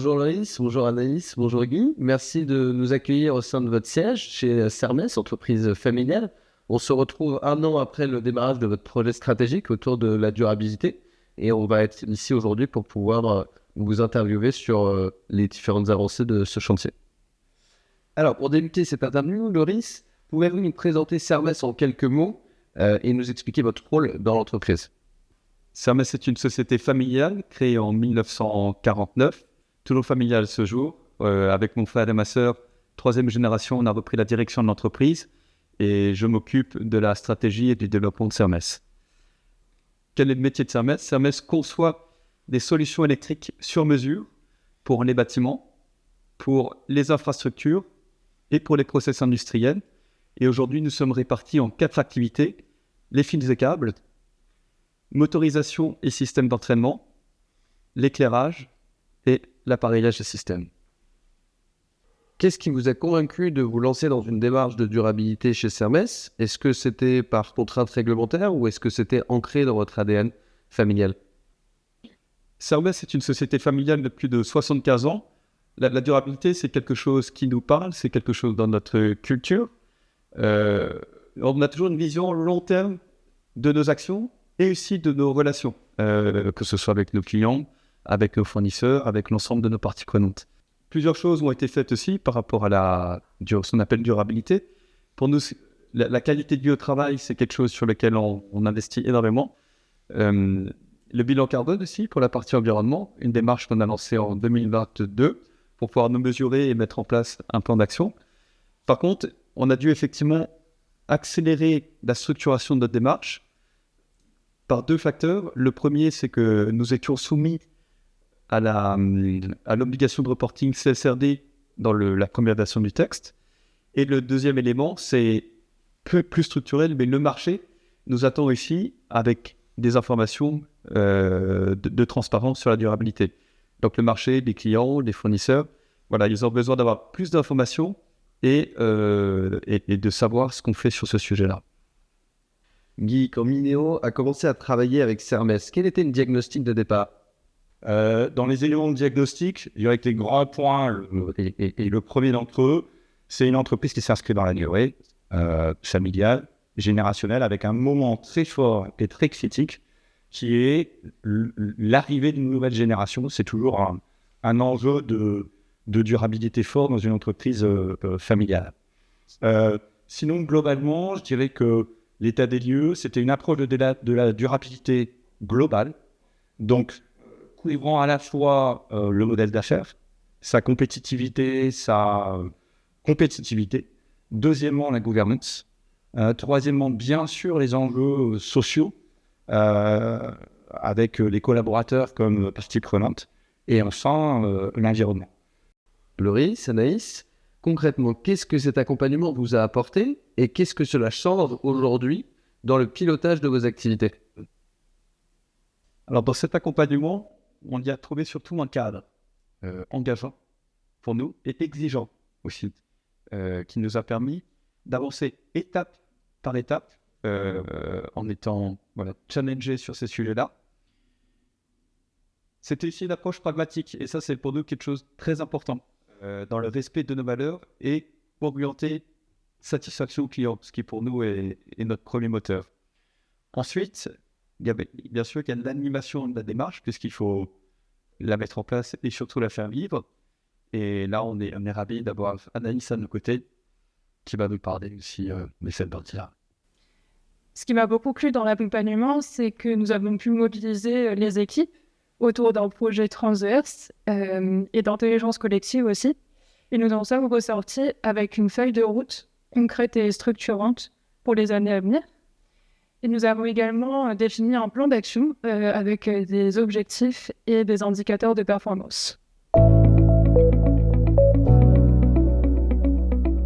Bonjour Loïs, bonjour Anaïs, bonjour Guy. Merci de nous accueillir au sein de votre siège chez Sermes, entreprise familiale. On se retrouve un an après le démarrage de votre projet stratégique autour de la durabilité et on va être ici aujourd'hui pour pouvoir vous interviewer sur les différentes avancées de ce chantier. Alors, pour débuter cette interview, Loïs, pouvez-vous nous présenter Sermes en quelques mots et nous expliquer votre rôle dans l'entreprise? Sermes est une société familiale créée en 1949, toujours familiale ce jour. Avec mon frère et ma sœur, troisième génération, on a repris la direction de l'entreprise et je m'occupe de la stratégie et du développement de Sermes. Quel est le métier de Sermes? Sermes conçoit des solutions électriques sur mesure pour les bâtiments, pour les infrastructures et pour les process industriels. Et aujourd'hui, nous sommes répartis en 4 activités: les fils et câbles, motorisation et système d'entraînement, l'éclairage et l'appareillage des systèmes. Qu'est-ce qui vous a convaincu de vous lancer dans une démarche de durabilité chez Sermes? Est-ce que c'était par contrainte réglementaire ou est-ce que c'était ancré dans votre ADN familial? Sermes est une société familiale de plus de 75 ans. La durabilité, c'est quelque chose qui nous parle, c'est quelque chose dans notre culture. On a toujours une vision long terme de nos actions et aussi de nos relations, que ce soit avec nos clients, avec nos fournisseurs, avec l'ensemble de nos parties prenantes. Plusieurs choses ont été faites aussi par rapport à ce qu'on appelle durabilité. Pour nous, la qualité de vie au travail, c'est quelque chose sur lequel on investit énormément. Le bilan carbone aussi, pour la partie environnement, une démarche qu'on a lancée en 2022 pour pouvoir nous mesurer et mettre en place un plan d'action. Par contre, on a dû effectivement accélérer la structuration de notre démarche par 2 facteurs. Le premier, c'est que nous étions soumis à l'obligation de reporting CSRD dans la première version du texte. Et le deuxième élément, c'est plus structurel, mais le marché nous attend ici avec des informations de transparence sur la durabilité. Donc le marché, les clients, les fournisseurs, voilà, ils ont besoin d'avoir plus d'informations et de savoir ce qu'on fait sur ce sujet-là. Guy, quand Mineo a commencé à travailler avec Sermes, quel était le diagnostic de départ? Dans les éléments de diagnostic, il y a des grands points, et le premier d'entre eux, c'est une entreprise qui s'inscrit dans la durée, familiale, générationnelle, avec un moment très fort et très critique, qui est l'arrivée d'une nouvelle génération. C'est toujours un enjeu de durabilité fort dans une entreprise familiale. Sinon, globalement, je dirais que l'état des lieux, c'était une approche de la durabilité globale, donc couvrant à la fois le modèle d'affaires, sa compétitivité, deuxièmement la gouvernance, troisièmement bien sûr les enjeux sociaux avec les collaborateurs comme partie prenante, et enfin l'environnement. Loïs, Anaïs, concrètement, qu'est-ce que cet accompagnement vous a apporté et qu'est-ce que cela change aujourd'hui dans le pilotage de vos activités? Alors dans cet accompagnement, on y a trouvé surtout un cadre engageant pour nous et exigeant aussi, qui nous a permis d'avancer étape par étape en étant challengé sur ces sujets-là. C'était aussi une approche pragmatique et ça c'est pour nous quelque chose de très important dans le respect de nos valeurs et orienter satisfaction client, ce qui pour nous est notre premier moteur. Ensuite, bien sûr qu'il y a l'animation de la démarche puisqu'il faut la mettre en place et surtout la faire vivre. Et là, on est ravis d'avoir Anaïs à nos côtés qui va nous parler aussi de cette partie-là. Ce qui m'a beaucoup plu dans l'accompagnement, c'est que nous avons pu mobiliser les équipes autour d'un projet transverse et d'intelligence collective aussi. Et nous en sommes ressortis avec une feuille de route concrète et structurante pour les années à venir. Et nous avons également défini un plan d'action avec des objectifs et des indicateurs de performance.